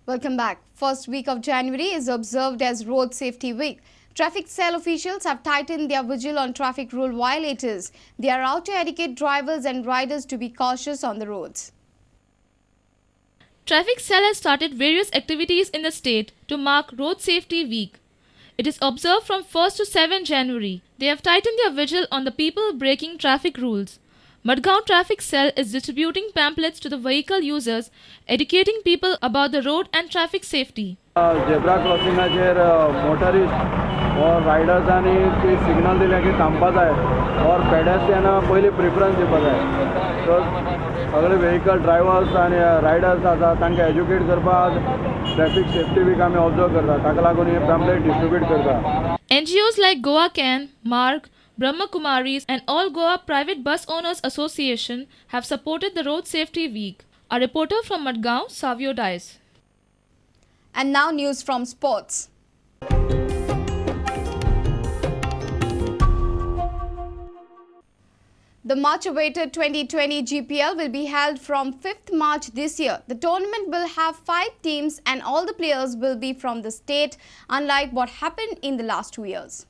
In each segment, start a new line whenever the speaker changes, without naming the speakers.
Welcome back. First week of January is observed as Road Safety Week. Traffic cell officials have tightened their vigil on traffic rule violators. They are out to educate drivers and riders to be cautious on the roads.
Traffic Cell has started various activities in the state to mark Road Safety Week. It is observed from 1st to 7 January. They have tightened their vigil on the people breaking traffic rules. Madgaon Traffic Cell is distributing pamphlets to the vehicle users, educating people about the road and traffic safety.
Zebra क्रॉसिंगाचेर motorist और रायडर्सांनी ती signal दिल्या की थांबपा जाय और पेडेस्ट्रियना पयली preference दिवपा जाय. सो सगळे व्हेकल ड्रायव्हर्स आनी रायडर्स आसा तांकां एज्युकेट करपाक ट्रॅफिक सेफ्टी वीक आमी ऑब्जर्व करता. ताका लागून ही पॅम्पलेट डिस्ट्रिब्यूट करता.
NGOs like Goa Can, Marg, Brahma Kumaris and All Goa Private Bus Owners Association have supported the Road Safety Week. A reporter from Madgaon, Savio Dice.
And now news from sports. The much-awaited 2020 GPL will be held from 5th March this year. The tournament will have 5 teams and all the players will be from the state, unlike what happened in the last 2 years.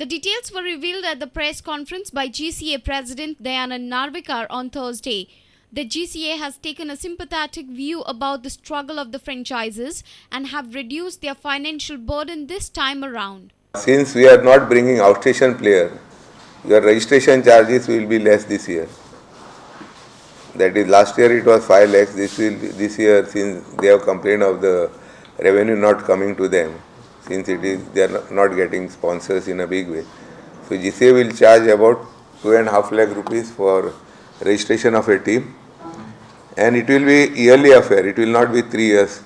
The details were revealed at the press conference by GCA President Dayanand Narvikar on Thursday. The GCA has taken a sympathetic view about the struggle of the franchises and have reduced their financial burden this time around.
Since we are not bringing outstation player, your registration charges will be less this year. That is, last year it was 5 lakhs. This year, since they have complained of the revenue not coming to them, since they are not getting sponsors in a big way. So GCA will charge about 2.5 lakh rupees for registration of a team, and it will be yearly affair. It will not be 3 years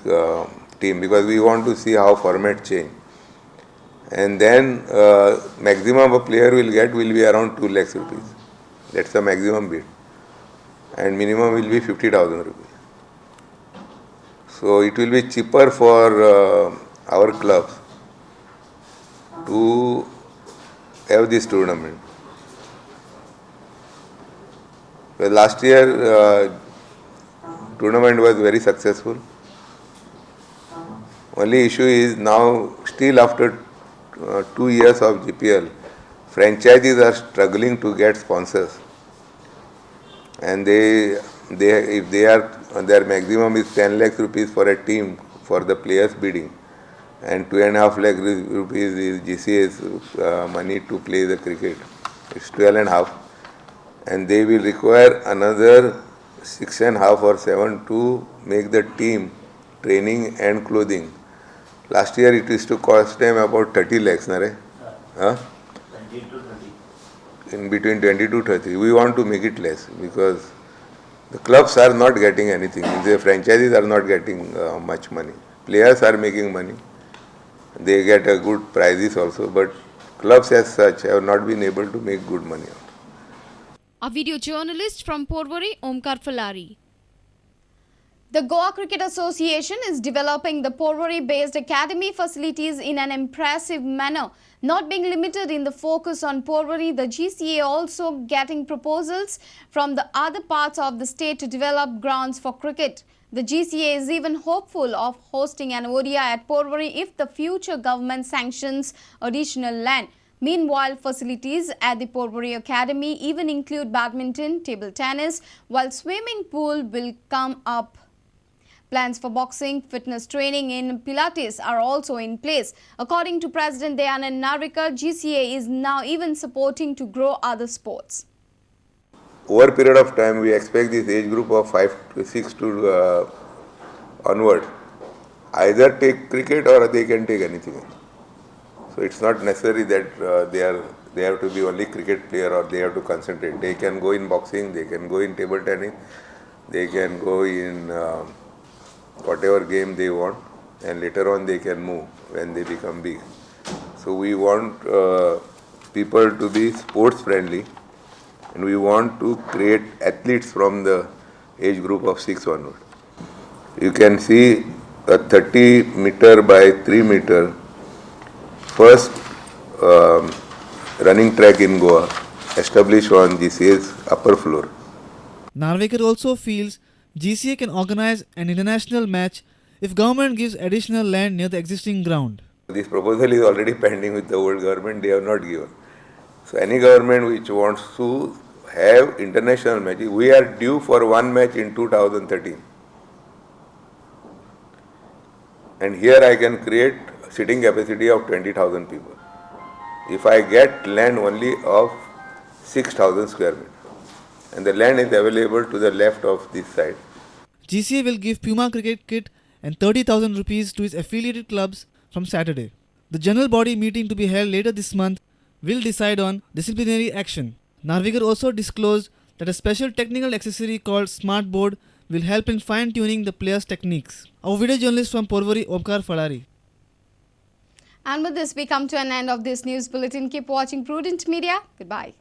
team, because we want to see how format change. And then maximum a player will get will be around 2 lakhs rupees. That's the maximum bid, and minimum will be 50,000 rupees. So it will be cheaper for our clubs to have this tournament. Well, last year tournament was very successful. Only issue is now, still after 2 years of GPL, franchises are struggling to get sponsors, and if their maximum is 10 lakhs rupees for a team for the players bidding, and 2.5 lakh rupees is GCA's money to play the cricket. It's 12.5, and they will require another 6.5 or 7 to make the team training and clothing. Last year it used to cost them about 30 lakhs, Nare? Huh? 20 to 30. In between 20 to 30. We want to make it less, because the clubs are not getting anything. The franchises are not getting much money. Players are making money. They get a good prizes also, but clubs as such have not been able to make good money.
A video journalist from Porvorim, Omkar Falari. The Goa Cricket Association is developing the Porvorim-based academy facilities in an impressive manner. Not being limited in the focus on Porvorim, the GCA also getting proposals from the other parts of the state to develop grounds for cricket. The GCA is even hopeful of hosting an ODI at Porvorim if the future government sanctions additional land. Meanwhile, facilities at the Porvorim Academy even include badminton, table tennis, while swimming pool will come up. Plans for boxing, fitness training in Pilates are also in place. According to President Dayanand Narvikar, GCA is now even supporting to grow other sports.
Over a period of time, we expect this age group of 5 to 6 to onward either take cricket or they can take anything. So it's not necessary that they have to be only cricket player or they have to concentrate. They can go in boxing, they can go in table tennis, they can go in whatever game they want, and later on they can move when they become big. So we want people to be sports friendly, and we want to create athletes from the age group of 6 onward. You can see a 30 meter by 3 meter first running track in Goa, established on GCA's upper floor.
Narvikar also feels GCA can organize an international match if government gives additional land near the existing ground.
This proposal is already pending with the old government, they have not given. So any government which wants to have international matches, we are due for one match in 2013. And here I can create sitting capacity of 20,000 people. If I get land only of 6,000 square meters. And the land is available to the left of this side.
GCA will give Puma cricket kit and 30,000 rupees to its affiliated clubs from Saturday. The general body meeting to be held later this month will decide on disciplinary action. Narvigar also disclosed that a special technical accessory called Smart Board will help in fine-tuning the players' techniques. Our video journalist from Porvorim, Omkar Falari.
And with this, we come to an end of this news bulletin. Keep watching Prudent Media. Goodbye.